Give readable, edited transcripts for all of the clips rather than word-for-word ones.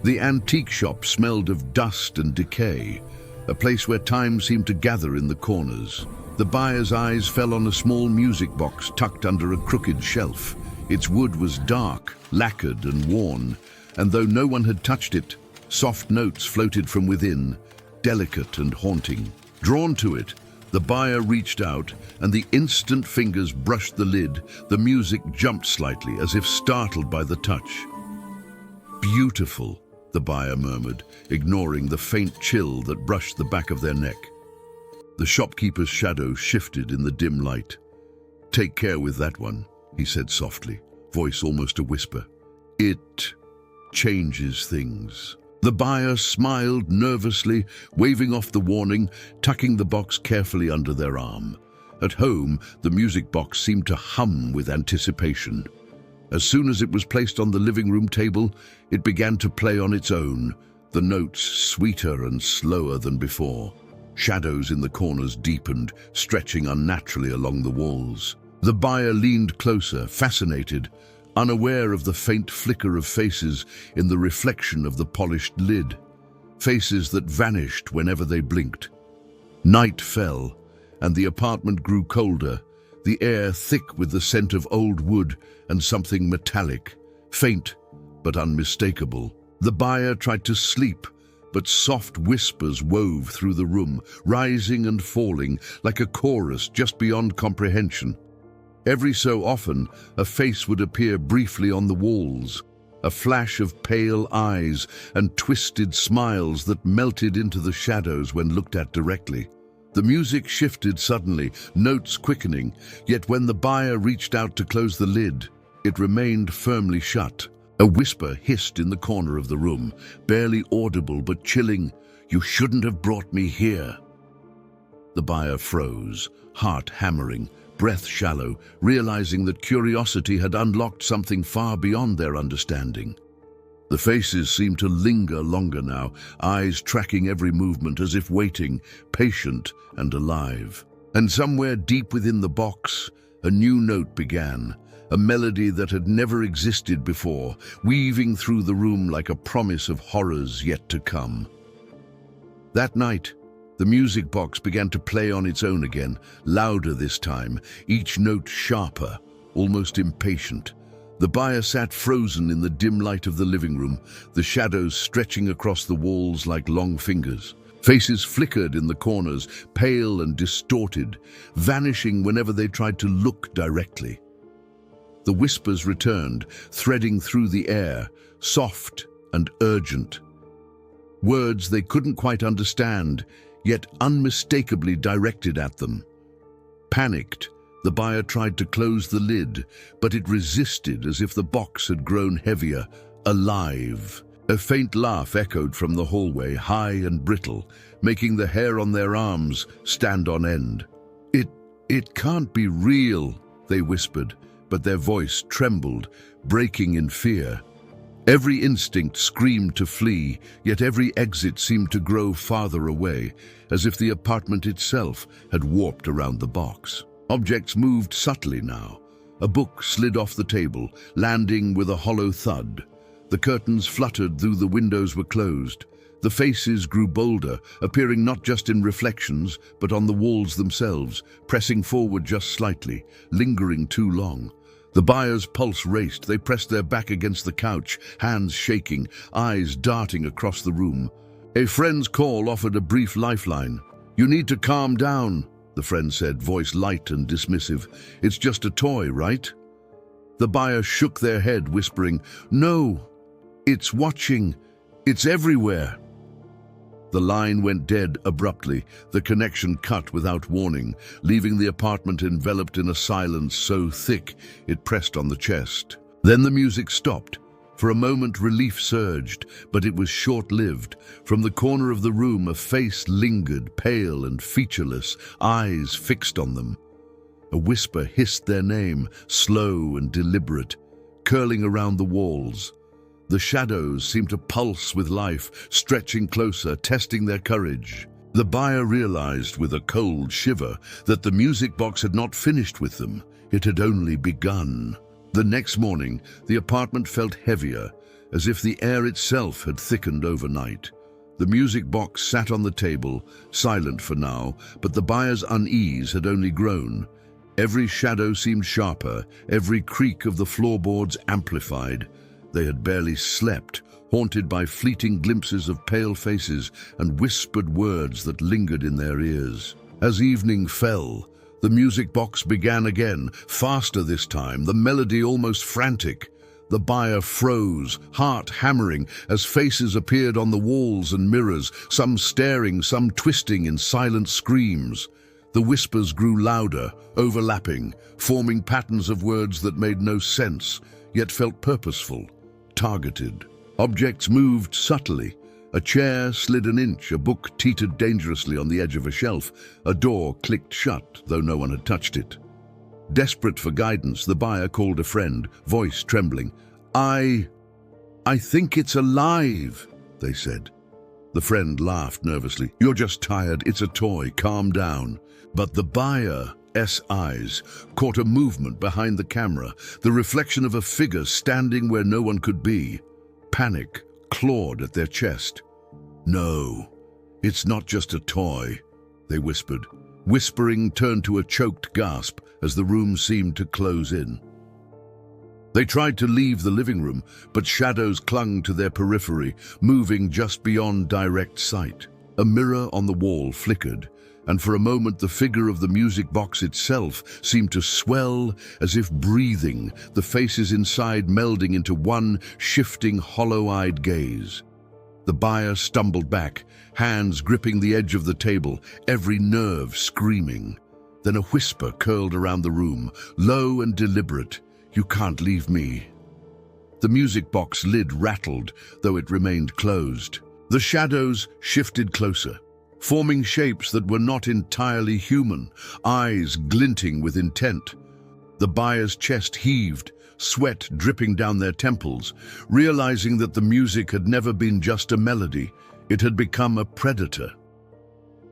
The antique shop smelled of dust and decay, a place where time seemed to gather in the corners. The buyer's eyes fell on a small music box tucked under a crooked shelf. Its wood was dark, lacquered and worn, and though no one had touched it, soft notes floated from within, delicate and haunting. Drawn to it, the buyer reached out, and the instant fingers brushed the lid, the music jumped slightly, as if startled by the touch. "Beautiful," the buyer murmured, ignoring the faint chill that brushed the back of their neck. The shopkeeper's shadow shifted in the dim light. "Take care with that one," he said softly, voice almost a whisper. "It changes things." The buyer smiled nervously, waving off the warning, tucking the box carefully under their arm. At home, the music box seemed to hum with anticipation. As soon as it was placed on the living room table, it began to play on its own, the notes sweeter and slower than before. Shadows in the corners deepened, stretching unnaturally along the walls. The buyer leaned closer, fascinated, unaware of the faint flicker of faces in the reflection of the polished lid, faces that vanished whenever they blinked. Night fell, and the apartment grew colder, the air thick with the scent of old wood and something metallic, faint but unmistakable. The buyer tried to sleep, but soft whispers wove through the room, rising and falling like a chorus just beyond comprehension. Every so often, a face would appear briefly on the walls, a flash of pale eyes and twisted smiles that melted into the shadows when looked at directly. The music shifted suddenly, notes quickening, yet when the buyer reached out to close the lid, it remained firmly shut. A whisper hissed in the corner of the room, barely audible but chilling. "You shouldn't have brought me here." The buyer froze, heart hammering, breath shallow, realizing that curiosity had unlocked something far beyond their understanding. The faces seemed to linger longer now, eyes tracking every movement as if waiting, patient and alive. And somewhere deep within the box, a new note began, a melody that had never existed before, weaving through the room like a promise of horrors yet to come. That night, the music box began to play on its own again, louder this time, each note sharper, almost impatient. The buyer sat frozen in the dim light of the living room, the shadows stretching across the walls like long fingers. Faces flickered in the corners, pale and distorted, vanishing whenever they tried to look directly. The whispers returned, threading through the air, soft and urgent. Words they couldn't quite understand, yet unmistakably directed at them. Panicked, the buyer tried to close the lid, but it resisted as if the box had grown heavier, alive. A faint laugh echoed from the hallway, high and brittle, making the hair on their arms stand on end. It can't be real," they whispered, but their voice trembled, breaking in fear. Every instinct screamed to flee, yet every exit seemed to grow farther away, as if the apartment itself had warped around the box. Objects moved subtly now. A book slid off the table, landing with a hollow thud. The curtains fluttered though the windows were closed. The faces grew bolder, appearing not just in reflections, but on the walls themselves, pressing forward just slightly, lingering too long. The buyer's pulse raced. They pressed their back against the couch, hands shaking, eyes darting across the room. A friend's call offered a brief lifeline. "You need to calm down," the friend said, voice light and dismissive. "It's just a toy, right?" The buyer shook their head, whispering, "No, it's watching. It's everywhere." The line went dead abruptly, the connection cut without warning, leaving the apartment enveloped in a silence so thick it pressed on the chest. Then the music stopped. For a moment relief surged, but it was short-lived. From the corner of the room a face lingered, pale and featureless, eyes fixed on them. A whisper hissed their name, slow and deliberate, curling around the walls. The shadows seemed to pulse with life, stretching closer, testing their courage. The buyer realized with a cold shiver that the music box had not finished with them. It had only begun. The next morning, the apartment felt heavier, as if the air itself had thickened overnight. The music box sat on the table, silent for now, but the buyer's unease had only grown. Every shadow seemed sharper, every creak of the floorboards amplified. They had barely slept, haunted by fleeting glimpses of pale faces and whispered words that lingered in their ears. As evening fell, the music box began again, faster this time, the melody almost frantic. The buyer froze, heart hammering, as faces appeared on the walls and mirrors, some staring, some twisting in silent screams. The whispers grew louder, overlapping, forming patterns of words that made no sense, yet felt purposeful, targeted. Objects moved subtly. A chair slid an inch, a book teetered dangerously on the edge of a shelf, a door clicked shut, though no one had touched it. Desperate for guidance, the buyer called a friend, voice trembling. I think it's alive, they said. The friend laughed nervously. You're just tired, it's a toy, calm down. But the buyer's eyes caught a movement behind the camera, the reflection of a figure standing where no one could be. Panic clawed at their chest. No, it's not just a toy, they whispered. Whispering turned to a choked gasp as the room seemed to close in. They tried to leave the living room, but shadows clung to their periphery, moving just beyond direct sight. A mirror on the wall flickered, and for a moment the figure of the music box itself seemed to swell as if breathing, the faces inside melding into one shifting, hollow-eyed gaze. The buyer stumbled back, hands gripping the edge of the table, every nerve screaming. Then a whisper curled around the room, low and deliberate. You can't leave me. The music box lid rattled, though it remained closed. The shadows shifted closer, forming shapes that were not entirely human, eyes glinting with intent. The buyer's chest heaved, sweat dripping down their temples, realizing that the music had never been just a melody, it had become a predator.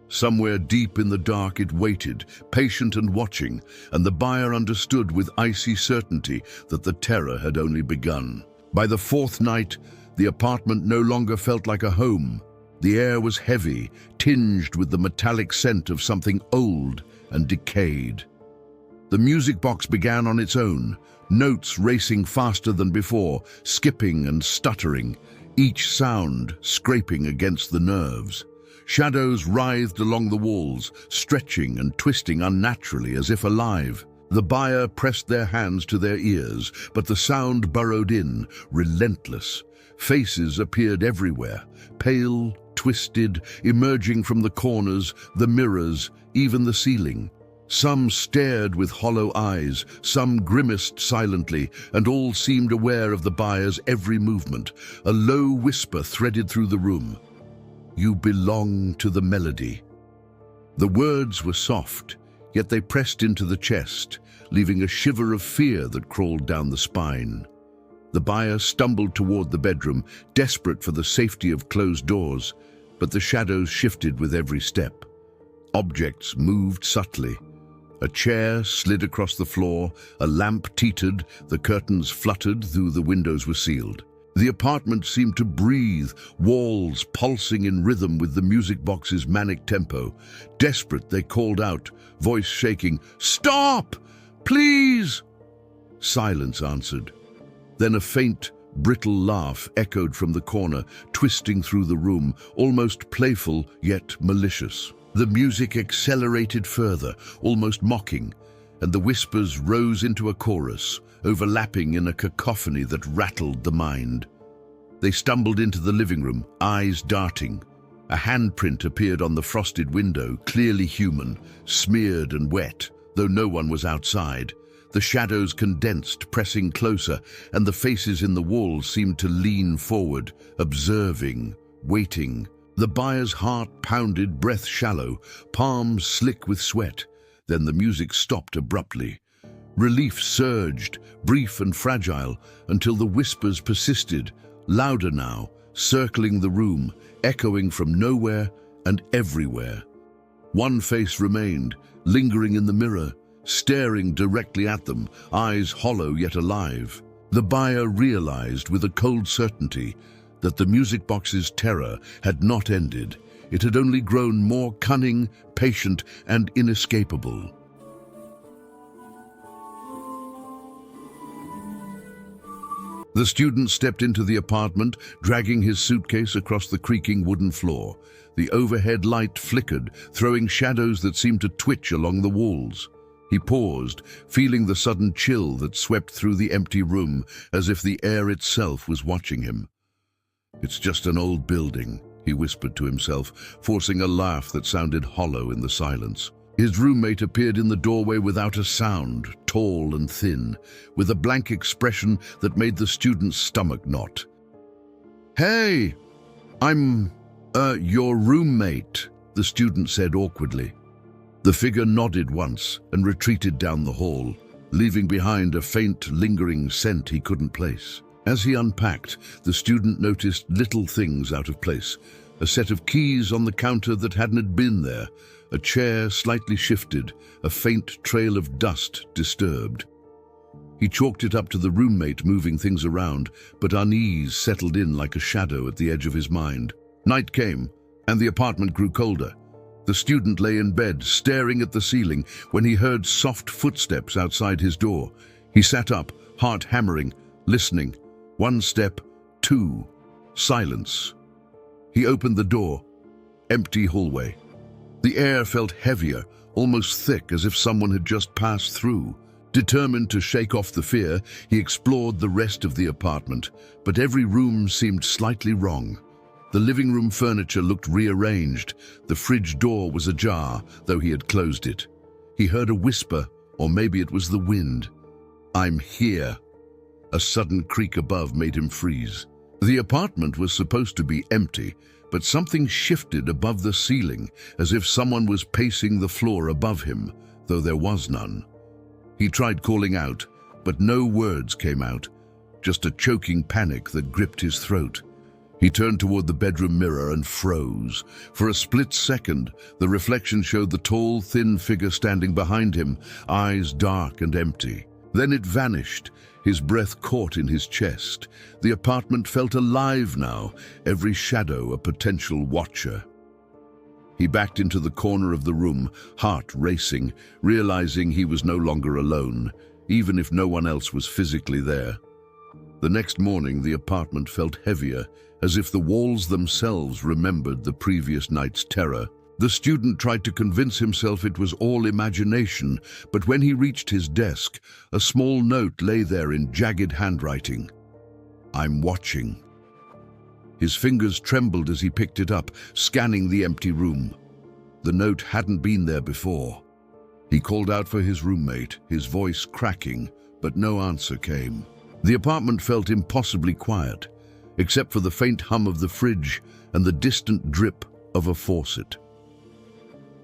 Somewhere deep in the dark it waited, patient and watching, and the buyer understood with icy certainty that the terror had only begun. By the fourth night, the apartment no longer felt like a home. The air was heavy, tinged with the metallic scent of something old and decayed. The music box began on its own, notes racing faster than before, skipping and stuttering, each sound scraping against the nerves. Shadows writhed along the walls, stretching and twisting unnaturally as if alive. The buyer pressed their hands to their ears, but the sound burrowed in, relentless. Faces appeared everywhere, pale, twisted, emerging from the corners, the mirrors, even the ceiling. Some stared with hollow eyes, some grimaced silently, and all seemed aware of the buyer's every movement. A low whisper threaded through the room. You belong to the melody. The words were soft, yet they pressed into the chest, leaving a shiver of fear that crawled down the spine. The buyer stumbled toward the bedroom, desperate for the safety of closed doors, but the shadows shifted with every step. Objects moved subtly. A chair slid across the floor, a lamp teetered, the curtains fluttered, though the windows were sealed. The apartment seemed to breathe, walls pulsing in rhythm with the music box's manic tempo. Desperate, they called out, voice shaking, "Stop! Please!" Silence answered. Then a faint, brittle laugh echoed from the corner, twisting through the room, almost playful yet malicious. The music accelerated further, almost mocking, and the whispers rose into a chorus, overlapping in a cacophony that rattled the mind. They stumbled into the living room, eyes darting. A handprint appeared on the frosted window, clearly human, smeared and wet, though no one was outside. The shadows condensed, pressing closer, and the faces in the walls seemed to lean forward, observing, waiting. The buyer's heart pounded, breath shallow, palms slick with sweat. Then the music stopped abruptly. Relief surged, brief and fragile, until the whispers persisted, louder now, circling the room, echoing from nowhere and everywhere. One face remained, lingering in the mirror, staring directly at them, eyes hollow yet alive. The buyer realized with a cold certainty that the music box's terror had not ended. It had only grown more cunning, patient, and inescapable. The student stepped into the apartment, dragging his suitcase across the creaking wooden floor. The overhead light flickered, throwing shadows that seemed to twitch along the walls. He paused, feeling the sudden chill that swept through the empty room, as if the air itself was watching him. "It's just an old building," he whispered to himself, forcing a laugh that sounded hollow in the silence. His roommate appeared in the doorway without a sound, tall and thin, with a blank expression that made the student's stomach knot. "Hey, I'm, your roommate," the student said awkwardly. The figure nodded once and retreated down the hall, leaving behind a faint, lingering scent he couldn't place. As he unpacked, the student noticed little things out of place. A set of keys on the counter that hadn't been there, a chair slightly shifted, a faint trail of dust disturbed. He chalked it up to the roommate moving things around, but unease settled in like a shadow at the edge of his mind. Night came, and the apartment grew colder. The student lay in bed, staring at the ceiling, when he heard soft footsteps outside his door. He sat up, heart hammering, listening. 1 step, 2, silence. He opened the door. Empty hallway. The air felt heavier, almost thick, as if someone had just passed through. Determined to shake off the fear, he explored the rest of the apartment, but every room seemed slightly wrong. The living room furniture looked rearranged. The fridge door was ajar, though he had closed it. He heard a whisper, or maybe it was the wind. "I'm here." A sudden creak above made him freeze. The apartment was supposed to be empty, but something shifted above the ceiling, as if someone was pacing the floor above him, though there was none. He tried calling out, but no words came out, just a choking panic that gripped his throat. He turned toward the bedroom mirror and froze. For a split second, the reflection showed the tall, thin figure standing behind him, eyes dark and empty. Then it vanished, his breath caught in his chest. The apartment felt alive now, every shadow a potential watcher. He backed into the corner of the room, heart racing, realizing he was no longer alone, even if no one else was physically there. The next morning, the apartment felt heavier, as if the walls themselves remembered the previous night's terror. The student tried to convince himself it was all imagination, but when he reached his desk, a small note lay there in jagged handwriting. "I'm watching." His fingers trembled as he picked it up, scanning the empty room. The note hadn't been there before. He called out for his roommate, his voice cracking, but no answer came. The apartment felt impossibly quiet, except for the faint hum of the fridge and the distant drip of a faucet.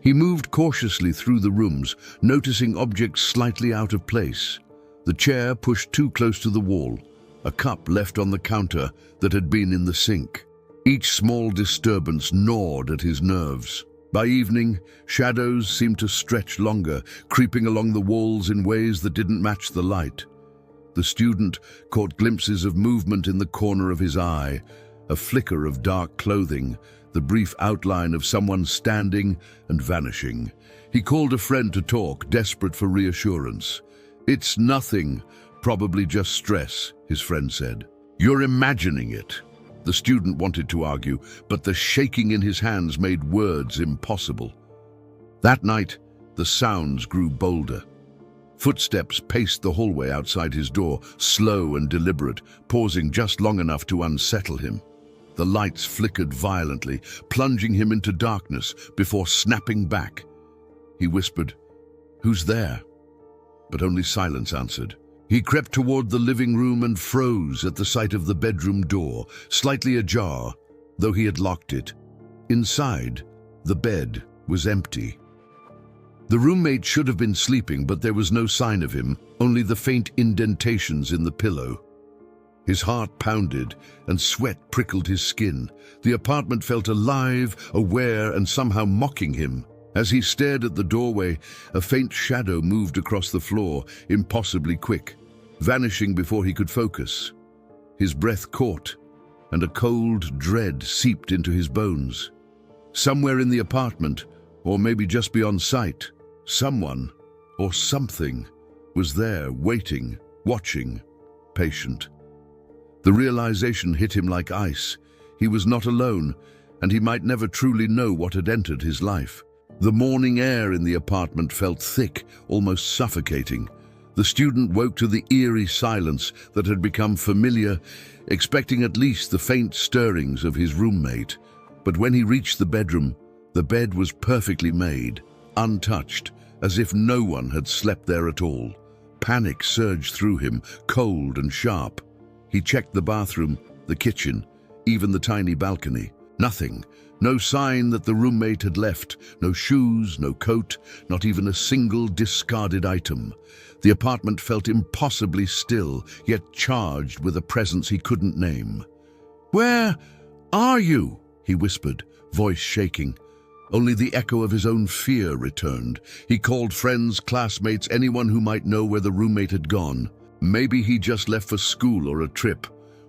He moved cautiously through the rooms, noticing objects slightly out of place. The chair pushed too close to the wall, a cup left on the counter that had been in the sink. Each small disturbance gnawed at his nerves. By evening, shadows seemed to stretch longer, creeping along the walls in ways that didn't match the light. The student caught glimpses of movement in the corner of his eye, a flicker of dark clothing, the brief outline of someone standing and vanishing. He called a friend to talk, desperate for reassurance. "It's nothing, probably just stress," his friend said. "You're imagining it." The student wanted to argue, but the shaking in his hands made words impossible. That night, the sounds grew bolder. Footsteps paced the hallway outside his door, slow and deliberate, pausing just long enough to unsettle him. The lights flickered violently, plunging him into darkness before snapping back. He whispered, "Who's there?" But only silence answered. He crept toward the living room and froze at the sight of the bedroom door, slightly ajar, though he had locked it. Inside, the bed was empty. The roommate should have been sleeping, but there was no sign of him, only the faint indentations in the pillow. His heart pounded, and sweat prickled his skin. The apartment felt alive, aware, and somehow mocking him. As he stared at the doorway, a faint shadow moved across the floor, impossibly quick. vanishing before he could focus. His breath caught, and a cold dread seeped into his bones. Somewhere in the apartment, or maybe just beyond sight, someone or something was there, waiting, watching, patient. The realization hit him like ice. He was not alone, and he might never truly know what had entered his life. The morning air in the apartment felt thick, almost suffocating. The student woke to the eerie silence that had become familiar, expecting at least the faint stirrings of his roommate. But when he reached the bedroom, the bed was perfectly made, untouched, as if no one had slept there at all. Panic surged through him, cold and sharp. He checked the bathroom, the kitchen, even the tiny balcony. Nothing. No sign that the roommate had left. No shoes, no coat, not even a single discarded item. The apartment felt impossibly still, yet charged with a presence he couldn't name. "Where are you?" he whispered, voice shaking. Only the echo of his own fear returned. He called friends, classmates, anyone who might know where the roommate had gone. Maybe he just left for school or a trip,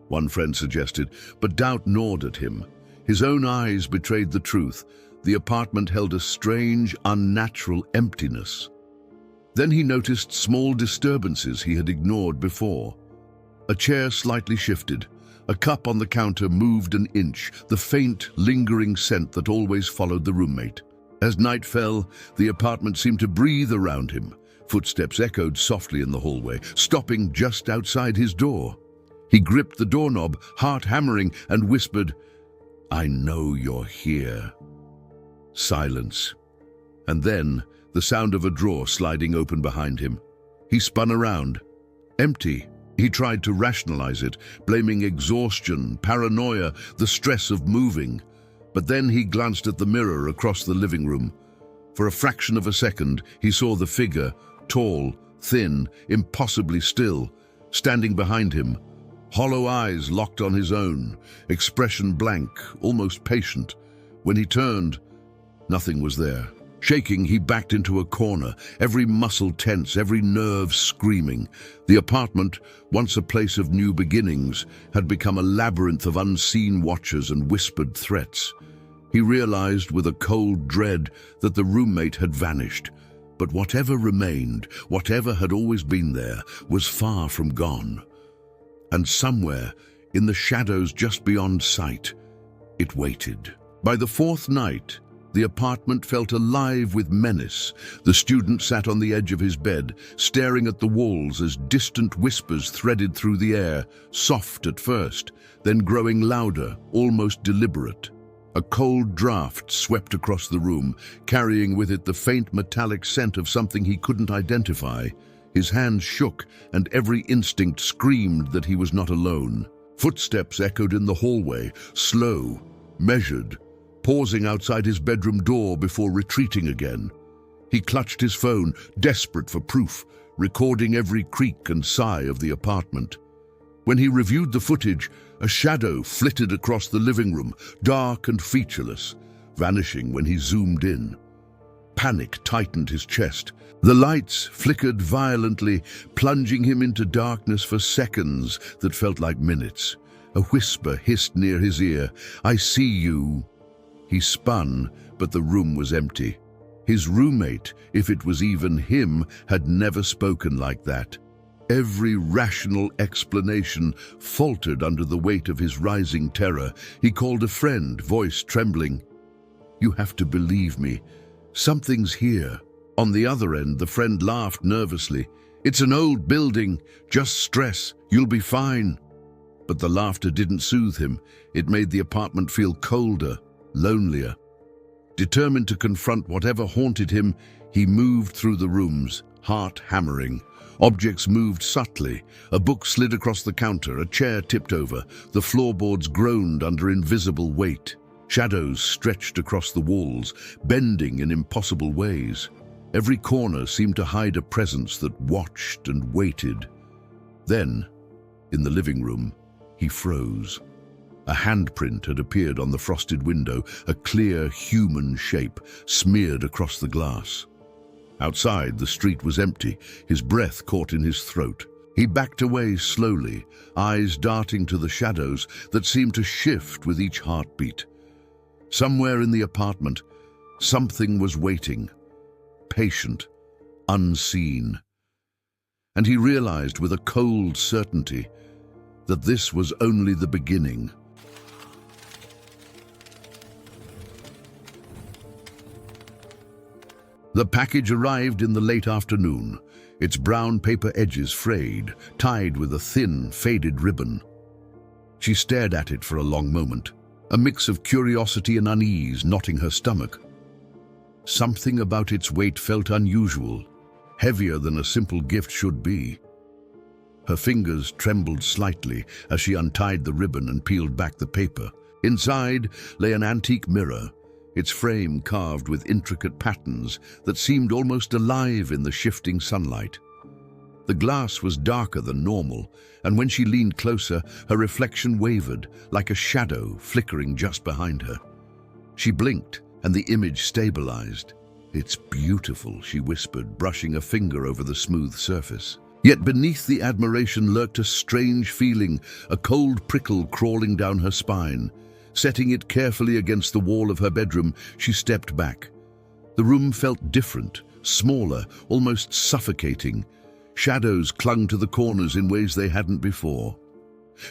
one friend suggested, but doubt gnawed at him. His own eyes betrayed the truth. The apartment held a strange, unnatural emptiness. Then he noticed small disturbances he had ignored before. A chair slightly shifted. A cup on the counter moved an inch, the faint, lingering scent that always followed the roommate. As night fell, the apartment seemed to breathe around him. Footsteps echoed softly in the hallway, stopping just outside his door. He gripped the doorknob, heart hammering, and whispered, "I know you're here." Silence. And then, the sound of a drawer sliding open behind him. He spun around. Empty. He tried to rationalize it, blaming exhaustion, paranoia, the stress of moving. But then he glanced at the mirror across the living room. For a fraction of a second, he saw the figure, tall, thin, impossibly still, standing behind him. Hollow eyes locked on his own, expression blank, almost patient. When he turned, nothing was there. Shaking, he backed into a corner, every muscle tense, every nerve screaming. The apartment, once a place of new beginnings, had become a labyrinth of unseen watchers and whispered threats. He realized with a cold dread that the roommate had vanished. But whatever remained, whatever had always been there, was far from gone. And somewhere, in the shadows just beyond sight, it waited. By the fourth night, the apartment felt alive with menace. The student sat on the edge of his bed, staring at the walls as distant whispers threaded through the air, soft at first, then growing louder, almost deliberate. A cold draft swept across the room, carrying with it the faint metallic scent of something he couldn't identify. His hands shook, and every instinct screamed that he was not alone. Footsteps echoed in the hallway, slow, measured, pausing outside his bedroom door before retreating again. He clutched his phone, desperate for proof, recording every creak and sigh of the apartment. When he reviewed the footage, a shadow flitted across the living room, dark and featureless, vanishing when he zoomed in. Panic tightened his chest. The lights flickered violently, plunging him into darkness for seconds that felt like minutes. A whisper hissed near his ear, "I see you." He spun, but the room was empty. His roommate, if it was even him, had never spoken like that. Every rational explanation faltered under the weight of his rising terror. He called a friend, voice trembling. "You have to believe me. Something's here." On the other end, the friend laughed nervously. "It's an old building. Just stress. You'll be fine." But the laughter didn't soothe him. It made the apartment feel colder, lonelier. Determined to confront whatever haunted him, he moved through the rooms, heart hammering. Objects moved subtly. A book slid across the counter, a chair tipped over. The floorboards groaned under invisible weight. Shadows stretched across the walls, bending in impossible ways. Every corner seemed to hide a presence that watched and waited. Then, in the living room, he froze. A handprint had appeared on the frosted window, a clear human shape smeared across the glass. Outside, the street was empty, his breath caught in his throat. He backed away slowly, eyes darting to the shadows that seemed to shift with each heartbeat. Somewhere in the apartment, something was waiting, patient, unseen. And he realized with a cold certainty that this was only the beginning. The package arrived in the late afternoon, its brown paper edges frayed, tied with a thin, faded ribbon. She stared at it for a long moment, a mix of curiosity and unease knotting her stomach. Something about its weight felt unusual, heavier than a simple gift should be. Her fingers trembled slightly as she untied the ribbon and peeled back the paper. Inside lay an antique mirror, its frame carved with intricate patterns that seemed almost alive in the shifting sunlight. The glass was darker than normal, and when she leaned closer, her reflection wavered like a shadow flickering just behind her. She blinked, and the image stabilized. "It's beautiful," she whispered, brushing a finger over the smooth surface. Yet beneath the admiration lurked a strange feeling, a cold prickle crawling down her spine. Setting it carefully against the wall of her bedroom, she stepped back. The room felt different, smaller, almost suffocating. Shadows clung to the corners in ways they hadn't before.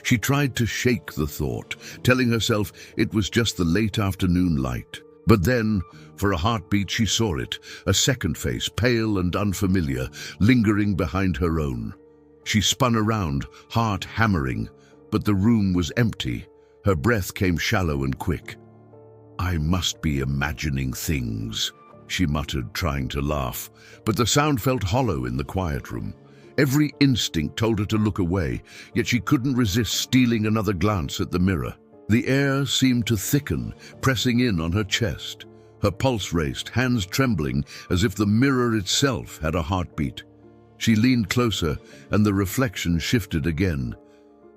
She tried to shake the thought, telling herself it was just the late afternoon light. But then, for a heartbeat, she saw it, a second face, pale and unfamiliar, lingering behind her own. She spun around, heart hammering, but the room was empty. Her breath came shallow and quick. "I must be imagining things," she muttered, trying to laugh, but the sound felt hollow in the quiet room. Every instinct told her to look away, yet she couldn't resist stealing another glance at the mirror. The air seemed to thicken, pressing in on her chest. Her pulse raced, hands trembling, as if the mirror itself had a heartbeat. She leaned closer, and the reflection shifted again.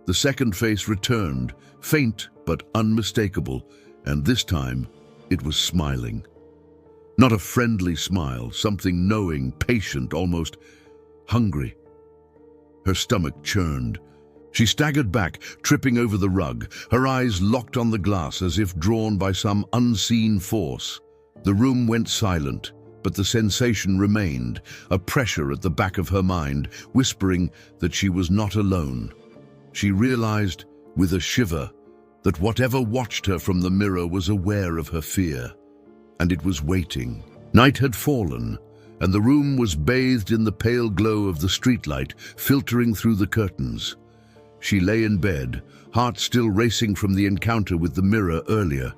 The second face returned, faint but unmistakable, and this time it was smiling. Not a friendly smile, something knowing, patient, almost hungry. Her stomach churned. She staggered back, tripping over the rug, her eyes locked on the glass as if drawn by some unseen force. The room went silent, but the sensation remained, a pressure at the back of her mind, whispering that she was not alone. She realized, with a shiver, that whatever watched her from the mirror was aware of her fear, and it was waiting. Night had fallen, and the room was bathed in the pale glow of the streetlight filtering through the curtains. She lay in bed, heart still racing from the encounter with the mirror earlier.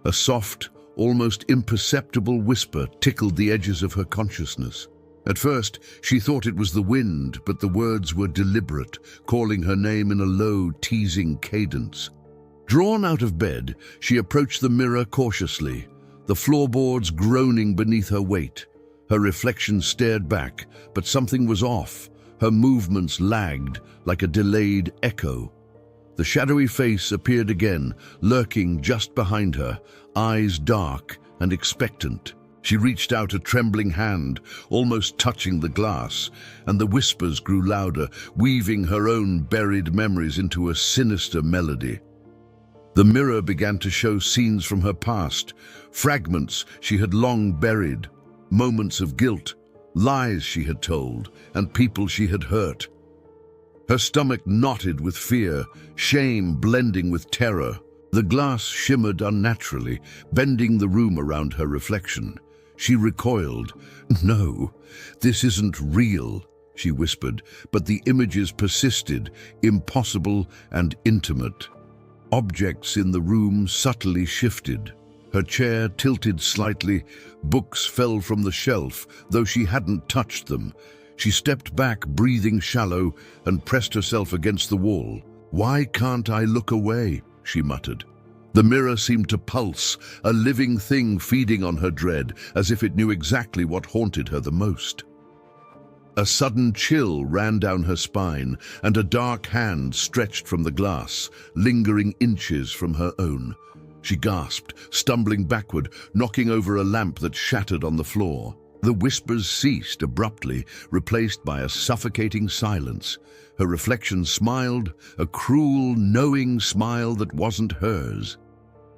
A soft, almost imperceptible whisper tickled the edges of her consciousness. At first, she thought it was the wind, but the words were deliberate, calling her name in a low, teasing cadence. Drawn out of bed, she approached the mirror cautiously, the floorboards groaning beneath her weight. Her reflection stared back, but something was off. Her movements lagged, like a delayed echo. The shadowy face appeared again, lurking just behind her, eyes dark and expectant. She reached out a trembling hand, almost touching the glass, and the whispers grew louder, weaving her own buried memories into a sinister melody. The mirror began to show scenes from her past, fragments she had long buried, moments of guilt, lies she had told, and people she had hurt. Her stomach knotted with fear, shame blending with terror. The glass shimmered unnaturally, bending the room around her reflection. She recoiled. "No, this isn't real," she whispered, but the images persisted, impossible and intimate. Objects in the room subtly shifted. Her chair tilted slightly, books fell from the shelf, though she hadn't touched them. She stepped back, breathing shallow, and pressed herself against the wall. "Why can't I look away?" she muttered. The mirror seemed to pulse, a living thing feeding on her dread, as if it knew exactly what haunted her the most. A sudden chill ran down her spine, and a dark hand stretched from the glass, lingering inches from her own. She gasped, stumbling backward, knocking over a lamp that shattered on the floor. The whispers ceased abruptly, replaced by a suffocating silence. Her reflection smiled, a cruel, knowing smile that wasn't hers.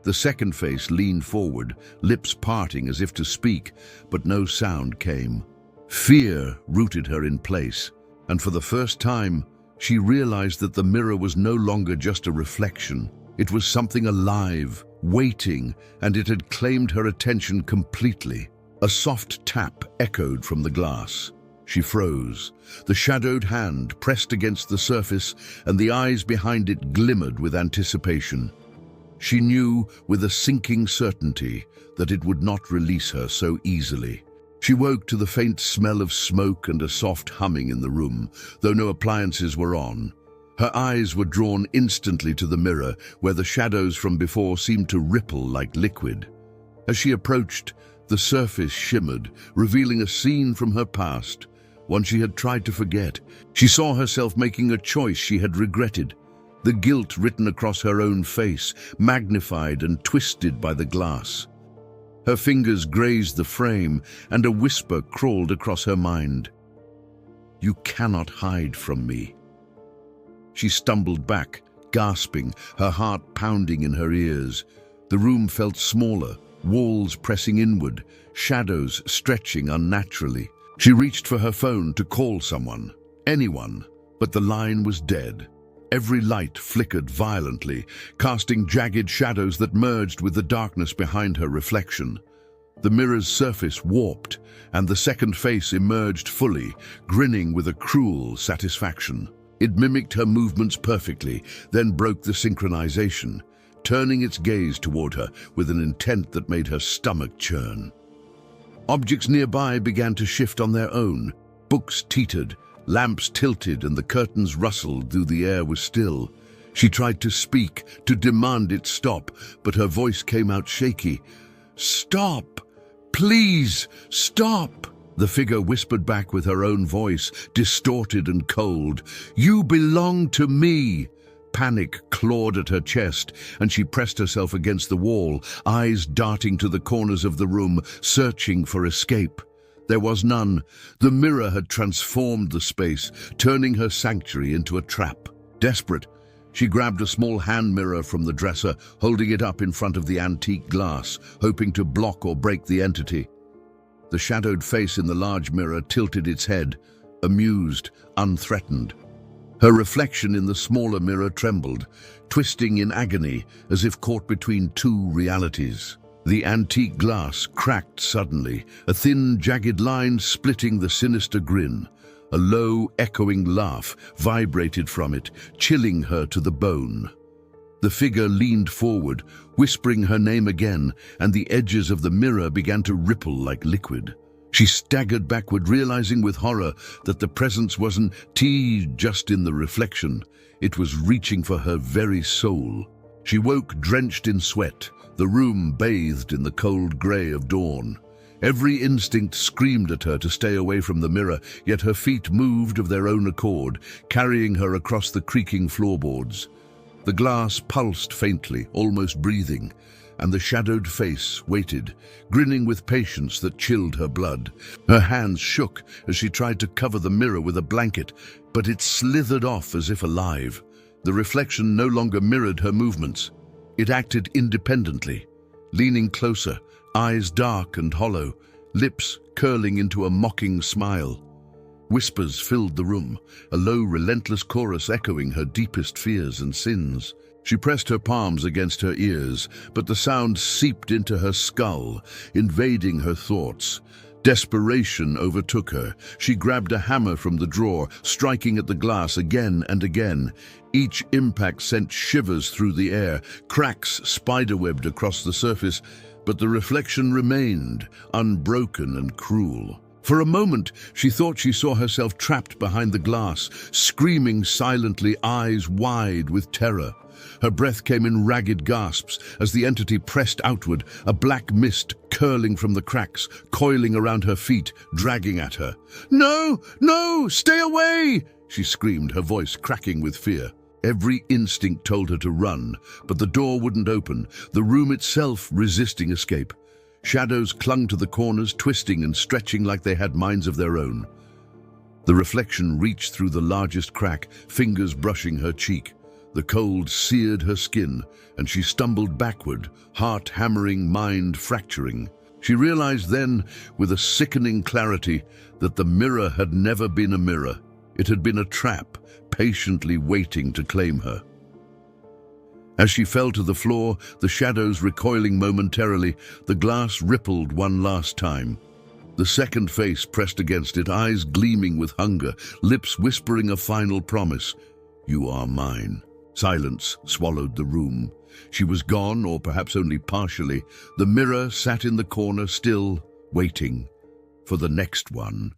The second face leaned forward, lips parting as if to speak, but no sound came. Fear rooted her in place, and for the first time, she realized that the mirror was no longer just a reflection. It was something alive, waiting, and it had claimed her attention completely. A soft tap echoed from the glass. She froze. The shadowed hand pressed against the surface, and the eyes behind it glimmered with anticipation. She knew with a sinking certainty that it would not release her so easily. She woke to the faint smell of smoke and a soft humming in the room, though no appliances were on. Her eyes were drawn instantly to the mirror, where the shadows from before seemed to ripple like liquid. As she approached, the surface shimmered, revealing a scene from her past, one she had tried to forget. She saw herself making a choice she had regretted. The guilt written across her own face, magnified and twisted by the glass. Her fingers grazed the frame, and a whisper crawled across her mind. "You cannot hide from me." She stumbled back, gasping, her heart pounding in her ears. The room felt smaller, walls pressing inward, shadows stretching unnaturally. She reached for her phone to call someone, anyone, but the line was dead. Every light flickered violently, casting jagged shadows that merged with the darkness behind her reflection. The mirror's surface warped, and the second face emerged fully, grinning with a cruel satisfaction. It mimicked her movements perfectly, then broke the synchronization, turning its gaze toward her with an intent that made her stomach churn. Objects nearby began to shift on their own. Books teetered, lamps tilted, and the curtains rustled, though the air was still. She tried to speak, to demand it stop, but her voice came out shaky. "Stop! Please, stop!" The figure whispered back with her own voice, distorted and cold. "You belong to me!" Panic clawed at her chest, and she pressed herself against the wall, eyes darting to the corners of the room, searching for escape. There was none. The mirror had transformed the space, turning her sanctuary into a trap. Desperate, she grabbed a small hand mirror from the dresser, holding it up in front of the antique glass, hoping to block or break the entity. The shadowed face in the large mirror tilted its head, amused, unthreatened. Her reflection in the smaller mirror trembled, twisting in agony as if caught between two realities. The antique glass cracked suddenly, a thin, jagged line splitting the sinister grin. A low, echoing laugh vibrated from it, chilling her to the bone. The figure leaned forward, whispering her name again, and the edges of the mirror began to ripple like liquid. She staggered backward, realizing with horror that the presence wasn't just in the reflection. It was reaching for her very soul. She woke drenched in sweat, the room bathed in the cold gray of dawn. Every instinct screamed at her to stay away from the mirror, yet her feet moved of their own accord, carrying her across the creaking floorboards. The glass pulsed faintly, almost breathing, and the shadowed face waited, grinning with patience that chilled her blood. Her hands shook as she tried to cover the mirror with a blanket, but it slithered off as if alive. The reflection no longer mirrored her movements. It acted independently, leaning closer, eyes dark and hollow, lips curling into a mocking smile. Whispers filled the room, a low, relentless chorus echoing her deepest fears and sins. She pressed her palms against her ears, but the sound seeped into her skull, invading her thoughts. Desperation overtook her. She grabbed a hammer from the drawer, striking at the glass again and again. Each impact sent shivers through the air, cracks spiderwebbed across the surface, but the reflection remained, unbroken and cruel. For a moment, she thought she saw herself trapped behind the glass, screaming silently, eyes wide with terror. Her breath came in ragged gasps as the entity pressed outward, a black mist curling from the cracks, coiling around her feet, dragging at her. "No! No! Stay away!" she screamed, her voice cracking with fear. Every instinct told her to run, but the door wouldn't open, the room itself resisting escape. Shadows clung to the corners, twisting and stretching like they had minds of their own. The reflection reached through the largest crack, fingers brushing her cheek. The cold seared her skin, and she stumbled backward, heart hammering, mind fracturing. She realized then, with a sickening clarity, that the mirror had never been a mirror. It had been a trap, patiently waiting to claim her. As she fell to the floor, the shadows recoiling momentarily, the glass rippled one last time. The second face pressed against it, eyes gleaming with hunger, lips whispering a final promise. "You are mine." Silence swallowed the room. She was gone, or perhaps only partially. The mirror sat in the corner, still waiting for the next one.